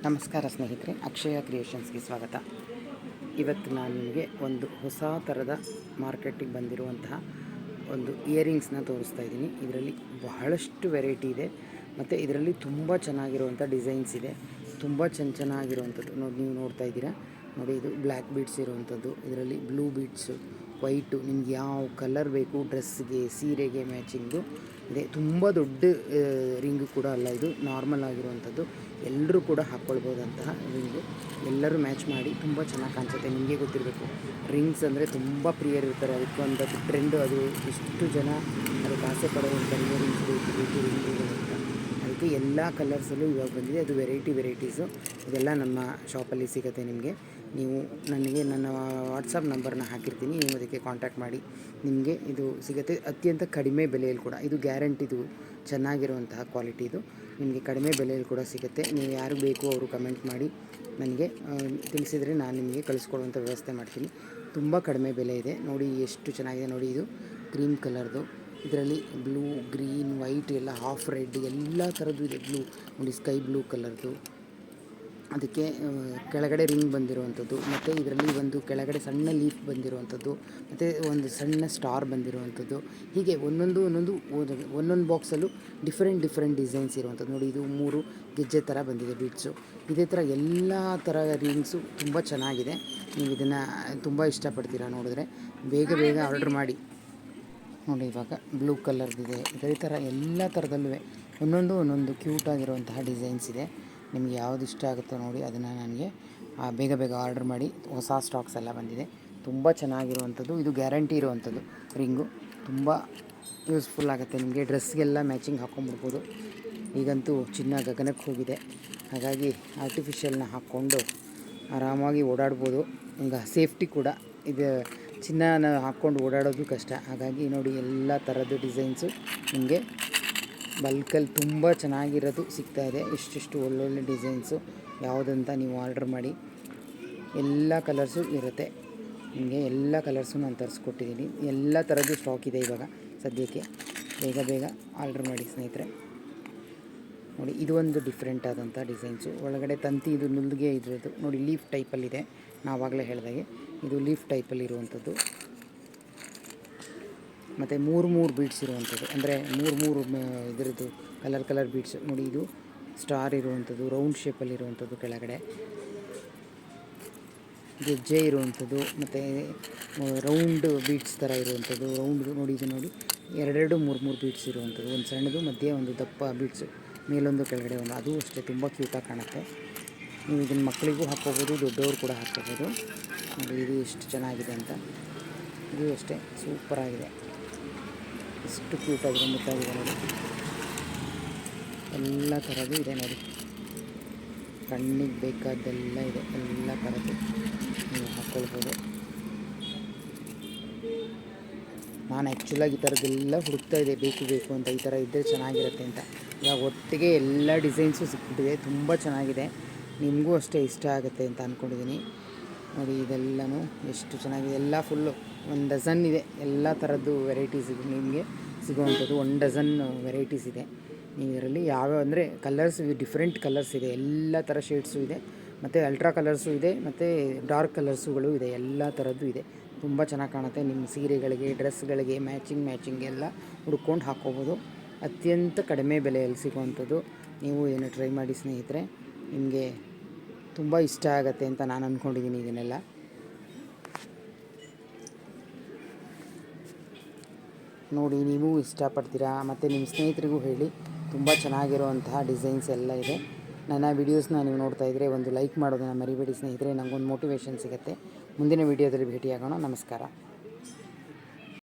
ನಮಸ್ಕಾರ ಸ್ನೇಹಿತರೆ, ಅಕ್ಷಯ ಕ್ರಿಯೇಷನ್ಸ್ಗೆ ಸ್ವಾಗತ. ಇವತ್ತು ನಾನು ನಿಮಗೆ ಒಂದು ಹೊಸ ಥರದ ಮಾರ್ಕೆಟಿಗೆ ಬಂದಿರುವಂತಹ ಒಂದು ಇಯರಿಂಗ್ಸ್ನ ತೋರಿಸ್ತಾ ಇದ್ದೀನಿ. ಇದರಲ್ಲಿ ಬಹಳಷ್ಟು ವೆರೈಟಿ ಇದೆ ಮತ್ತು ಇದರಲ್ಲಿ ತುಂಬ ಚೆನ್ನಾಗಿರುವಂಥ ಡಿಸೈನ್ಸ್ ಇದೆ. ತುಂಬ ಚೆನ್ನಾಗಿರುವಂಥದ್ದು ನೀವು ನೋಡ್ತಾ ಇದ್ದೀರಾ ನೋಡಿ. ಇದು ಬ್ಲ್ಯಾಕ್ ಬೀಡ್ಸ್ ಇರುವಂಥದ್ದು, ಇದರಲ್ಲಿ ಬ್ಲೂ ಬೀಡ್ಸು, ವೈಟು, ನಿಮ್ಗೆ ಯಾವ ಕಲರ್ ಬೇಕು ಡ್ರೆಸ್ಗೆ ಸೀರೆಗೆ ಮ್ಯಾಚಿಂಗು ಇದೆ. ತುಂಬ ದೊಡ್ಡ ರಿಂಗು ಕೂಡ ಅಲ್ಲ, ಇದು ನಾರ್ಮಲ್ ಆಗಿರುವಂಥದ್ದು, ಎಲ್ಲರೂ ಕೂಡ ಹಾಕ್ಕೊಳ್ಬೋದಂತಹ ರಿಂಗು. ಎಲ್ಲರೂ ಮ್ಯಾಚ್ ಮಾಡಿ ತುಂಬ ಚೆನ್ನಾಗಿ ಕಾಣಿಸುತ್ತೆ. ನಿಮಗೆ ಗೊತ್ತಿರಬೇಕು, ರಿಂಗ್ಸ್ ಅಂದರೆ ತುಂಬ ಪ್ರಿಯರಿರ್ತಾರೆ, ಅದಕ್ಕೆ ಒಂದು ಟ್ರೆಂಡು. ಅದು ಎಷ್ಟು ಜನ ಅದಕ್ಕೆ ಆಸೆ ಪಡುವಂಥ ರಿಂಗ್ಸ್ ಬೇಕು ರಿಂಗ್ ಅಂತ. ಅದಕ್ಕೆ ಎಲ್ಲ ಕಲರ್ಸಲ್ಲೂ ಇವಾಗ ಬಂದಿದೆ. ಅದು ವೆರೈಟೀಸು ಇದೆಲ್ಲ ನಮ್ಮ ಶಾಪಲ್ಲಿ ಸಿಗುತ್ತೆ ನಿಮಗೆ. ನೀವು ನನಗೆ ನನ್ನ ವಾಟ್ಸಪ್ ನಂಬರ್ನ ಹಾಕಿರ್ತೀನಿ, ನೀವು ಅದಕ್ಕೆ ಕಾಂಟ್ಯಾಕ್ಟ್ ಮಾಡಿ ನಿಮಗೆ ಇದು ಸಿಗುತ್ತೆ. ಅತ್ಯಂತ ಕಡಿಮೆ ಬೆಲೆಯಲ್ಲಿ ಕೂಡ, ಇದು ಗ್ಯಾರಂಟಿದು ಚೆನ್ನಾಗಿರುವಂತಹ ಕ್ವಾಲಿಟಿ. ಇದು ನಿಮಗೆ ಕಡಿಮೆ ಬೆಲೆಯಲ್ಲಿ ಕೂಡ ಸಿಗುತ್ತೆ. ನೀವು ಯಾರು ಬೇಕು ಅವರು ಕಮೆಂಟ್ ಮಾಡಿ ನನಗೆ ತಿಳಿಸಿದರೆ ನಾನು ನಿಮಗೆ ಕಳಿಸ್ಕೊಡುವಂಥ ವ್ಯವಸ್ಥೆ ಮಾಡ್ತೀನಿ. ತುಂಬ ಕಡಿಮೆ ಬೆಲೆ ಇದೆ ನೋಡಿ. ಎಷ್ಟು ಚೆನ್ನಾಗಿದೆ ನೋಡಿ. ಇದು ಕ್ರೀಮ್ ಕಲರ್ದು, ಇದರಲ್ಲಿ ಬ್ಲೂ, ಗ್ರೀನ್, ವೈಟ್ ಎಲ್ಲ ಹಾಫ್ ರೆಡ್ ಎಲ್ಲ ಥರದ್ದು ಇದೆ. ಬ್ಲೂ ನೋಡಿ, ಸ್ಕೈ ಬ್ಲೂ ಕಲರ್ದು, ಅದಕ್ಕೆ ಕೆಳಗಡೆ ರಿಂಗ್ ಬಂದಿರುವಂಥದ್ದು, ಮತ್ತು ಇದರಲ್ಲಿ ಒಂದು ಕೆಳಗಡೆ ಸಣ್ಣ ಲೀಫ್ ಬಂದಿರುವಂಥದ್ದು, ಮತ್ತು ಒಂದು ಸಣ್ಣ ಸ್ಟಾರ್ ಬಂದಿರುವಂಥದ್ದು. ಹೀಗೆ ಒಂದೊಂದು ಬಾಕ್ಸಲ್ಲೂ ಡಿಫ್ರೆಂಟ್ ಡಿಸೈನ್ಸ್ ಇರುವಂಥದ್ದು ನೋಡಿ. ಇದು 3 ಗೆಜ್ಜೆ ಥರ ಬಂದಿದೆ ಬೀಡ್ಸು. ಇದೇ ಥರ ಎಲ್ಲ ಥರ ರಿಂಗ್ಸು ತುಂಬ ಚೆನ್ನಾಗಿದೆ. ನೀವು ಇದನ್ನು ತುಂಬ ಇಷ್ಟಪಡ್ತೀರಾ ನೋಡಿದ್ರೆ. ಬೇಗ ಆರ್ಡ್ರ್ ಮಾಡಿ ನೋಡಿ. ಇವಾಗ ಬ್ಲೂ ಕಲರ್ದಿದೆ, ಇದೇ ಥರ ಎಲ್ಲ ಥರದಲ್ಲೂ ಒಂದೊಂದು ಕ್ಯೂಟಾಗಿರುವಂತಹ ಡಿಸೈನ್ಸ್ ಇದೆ. ನಿಮಗೆ ಯಾವುದು ಇಷ್ಟ ಆಗುತ್ತೋ ನೋಡಿ, ಅದನ್ನು ನನಗೆ ಬೇಗ ಆರ್ಡ್ರ್ ಮಾಡಿ. ಹೊಸ ಸ್ಟಾಕ್ಸ್ ಎಲ್ಲ ಬಂದಿದೆ, ತುಂಬ ಚೆನ್ನಾಗಿರುವಂಥದ್ದು. ಇದು ಗ್ಯಾರಂಟಿ ಇರುವಂಥದ್ದು ರಿಂಗು, ತುಂಬ ಯೂಸ್ಫುಲ್ ಆಗುತ್ತೆ ನಿಮಗೆ. ಡ್ರೆಸ್ಗೆಲ್ಲ ಮ್ಯಾಚಿಂಗ್ ಹಾಕ್ಕೊಂಬಿಡ್ಬೋದು. ಈಗಂತೂ ಚಿನ್ನ ಗಗನಕ್ಕೆ ಹೋಗಿದೆ, ಹಾಗಾಗಿ ಆರ್ಟಿಫಿಷಿಯಲ್ನ ಹಾಕ್ಕೊಂಡು ಆರಾಮಾಗಿ ಓಡಾಡ್ಬೋದು. ಈಗ ಸೇಫ್ಟಿ ಕೂಡ. ಇದು ಚಿನ್ನನ ಹಾಕ್ಕೊಂಡು ಓಡಾಡೋದು ಕಷ್ಟ, ಹಾಗಾಗಿ ನೋಡಿ ಎಲ್ಲ ಥರದ್ದು ಡಿಸೈನ್ಸು ನಿಮಗೆ ಬಲ್ಕಲ್ಲಿ ತುಂಬ ಚೆನ್ನಾಗಿರೋದು ಸಿಗ್ತಾಯಿದೆ. ಇಷ್ಟಿಷ್ಟು ಒಳ್ಳೊಳ್ಳೆ ಡಿಸೈನ್ಸು ಯಾವುದಂತ ನೀವು ಆರ್ಡ್ರ್ ಮಾಡಿ. ಎಲ್ಲ ಕಲರ್ಸು ಇರುತ್ತೆ ನಿಮಗೆ. ಎಲ್ಲ ಕಲರ್ಸು ನಾನು ತರಿಸ್ಕೊಟ್ಟಿದ್ದೀನಿ. ಎಲ್ಲ ಥರದ್ದು ಸ್ಟಾಕ್ ಇದೆ ಇವಾಗ ಸದ್ಯಕ್ಕೆ. ಬೇಗ ಆರ್ಡ್ರ್ ಮಾಡಿ ಸ್ನೇಹಿತರೆ. ನೋಡಿ, ಇದು ಒಂದು ಡಿಫ್ರೆಂಟ್ ಆದಂಥ ಡಿಸೈನ್ಸು. ಒಳಗಡೆ ತಂತಿ, ಇದು ನುಲ್ಗೆ ಇದ್ರದ್ದು ನೋಡಿ, ಲೀಫ್ ಟೈಪಲ್ಲಿದೆ. ನಾವಾಗಲೇ ಹೇಳಿದಾಗೆ ಇದು ಲೀಫ್ ಟೈಪಲ್ಲಿ ಇರುವಂಥದ್ದು. ಮತ್ತು 3 ಬೀಡ್ಸ್ ಇರುವಂಥದ್ದು, ಅಂದರೆ 3 ಇದರದ್ದು ಕಲರ್ ಬೀಡ್ಸ್ ನೋಡಿ. ಇದು ಸ್ಟಾರ್ ಇರುವಂಥದ್ದು, ರೌಂಡ್ ಶೇಪಲ್ಲಿರುವಂಥದ್ದು, ಕೆಳಗಡೆ ಗೆಜ್ಜೆ ಇರುವಂಥದ್ದು, ಮತ್ತು ರೌಂಡ್ ಬೀಡ್ಸ್ ಥರ ಇರುವಂಥದ್ದು. ರೌಂಡ್ ನೋಡಿ, ಇದು ನೋಡಿ 2-3 ಬೀಡ್ಸ್ ಇರುವಂಥದ್ದು. ಒಂದು ಸಣ್ಣದು, ಮಧ್ಯೆ ಒಂದು ದಪ್ಪ ಬೀಡ್ಸು, ಮೇಲೊಂದು ಕೆಳಗಡೆ ಒಂದು. ಅದು ಅಷ್ಟೇ ತುಂಬ ಕ್ಯೂಟಾಗಿ ಕಾಣುತ್ತೆ. ನೀವು ಇದನ್ನು ಮಕ್ಕಳಿಗೂ ಹಾಕ್ಕೋಬೋದು, ದೊಡ್ಡವರು ಕೂಡ ಹಾಕ್ಕೋಬೋದು ನೋಡಿ. ಇದು ಎಷ್ಟು ಚೆನ್ನಾಗಿದೆ ಅಂತ. ಇದು ಅಷ್ಟೇ ಸೂಪರಾಗಿದೆ, ಎಷ್ಟು ಕ್ಯೂಟಾಗಿದೆ, ಮುದ್ದಾಗಿದೆ ನೋಡಿ. ಎಲ್ಲ ಥರದ್ದು ಇದೆ ನೋಡಿ, ಕಣ್ಣಿಗೆ ಬೇಕಾದ್ದೆಲ್ಲ ಇದೆ. ಎಲ್ಲ ಥರದ್ದು ನೀವು ಹಾಕ್ಕೊಳ್ಬೋದು. ನಾನು ಆ್ಯಕ್ಚುಲಾಗಿ ಈ ಥರದ್ದೆಲ್ಲ ಹುಡುಕ್ತಾ ಇದೆ, ಬೇಕು ಅಂತ. ಈ ಥರ ಇದ್ದರೆ ಚೆನ್ನಾಗಿರುತ್ತೆ ಅಂತ. ಇವಾಗ ಒಟ್ಟಿಗೆ ಎಲ್ಲ ಡಿಸೈನ್ಸು ಸಿಕ್ಬಿಟ್ಟಿದೆ, ತುಂಬ ಚೆನ್ನಾಗಿದೆ. ನಿಮಗೂ ಅಷ್ಟೇ ಇಷ್ಟ ಆಗುತ್ತೆ ಅಂತ ಅಂದ್ಕೊಂಡಿದ್ದೀನಿ ನೋಡಿ. ಇದೆಲ್ಲನೂ ಎಷ್ಟು ಚೆನ್ನಾಗಿದೆ. ಎಲ್ಲ ಫುಲ್ಲು 1 ಡಜನ್ ಇದೆ. ಎಲ್ಲ ಥರದ್ದು ವೆರೈಟೀಸ್ ಇದೆ ನಿಮಗೆ ಸಿಗುವಂಥದ್ದು. 1 ಡಜನ್ ವೆರೈಟೀಸ್ ಇದೆ. ನೀವು ಇದರಲ್ಲಿ ಯಾವ್ಯಾವ ಅಂದರೆ ಕಲರ್ಸ್, ಡಿಫ್ರೆಂಟ್ ಕಲರ್ಸ್ ಇದೆ. ಎಲ್ಲ ಥರ ಶೇಡ್ಸು ಇದೆ, ಮತ್ತು ಅಲ್ಟ್ರಾ ಕಲರ್ಸು ಇದೆ, ಮತ್ತು ಡಾರ್ಕ್ ಕಲರ್ಸುಗಳು ಇದೆ. ಎಲ್ಲ ಥರದ್ದು ಇದೆ. ತುಂಬ ಚೆನ್ನಾಗಿ ಕಾಣುತ್ತೆ. ನಿಮ್ಮ ಸೀರೆಗಳಿಗೆ, ಡ್ರೆಸ್ಗಳಿಗೆ ಮ್ಯಾಚಿಂಗ್ ಎಲ್ಲ ಹುಡ್ಕೊಂಡು ಹಾಕ್ಕೋಬೋದು. ಅತ್ಯಂತ ಕಡಿಮೆ ಬೆಲೆಯಲ್ಲಿ ಸಿಗುವಂಥದ್ದು. ನೀವು ಇದನ್ನು ಟ್ರೈ ಮಾಡಿ ಸ್ನೇಹಿತರೆ, ನಿಮಗೆ ತುಂಬ ಇಷ್ಟ ಆಗುತ್ತೆ ಅಂತ ನಾನು ಅಂದ್ಕೊಂಡಿದ್ದೀನಿ. ಇದನ್ನೆಲ್ಲ ನೋಡಿ, ನೀವು ಇಷ್ಟಪಡ್ತೀರಾ, ಮತ್ತು ನಿಮ್ಮ ಸ್ನೇಹಿತರಿಗೂ ಹೇಳಿ. ತುಂಬ ಚೆನ್ನಾಗಿರುವಂತಹ ಡಿಸೈನ್ಸ್ ಎಲ್ಲ ಇದೆ. ನನ್ನ ವಿಡಿಯೋಸ್ನ ನೀವು ನೋಡ್ತಾ ಇದ್ದರೆ ಒಂದು ಲೈಕ್ ಮಾಡೋದನ್ನು ಮರಿಬೇಡಿ ಸ್ನೇಹಿತರೆ. ನನಗೊಂದು ಮೋಟಿವೇಶನ್ ಸಿಗುತ್ತೆ. ಮುಂದಿನ ವಿಡಿಯೋದಲ್ಲಿ ಭೇಟಿಯಾಗೋಣ. ನಮಸ್ಕಾರ.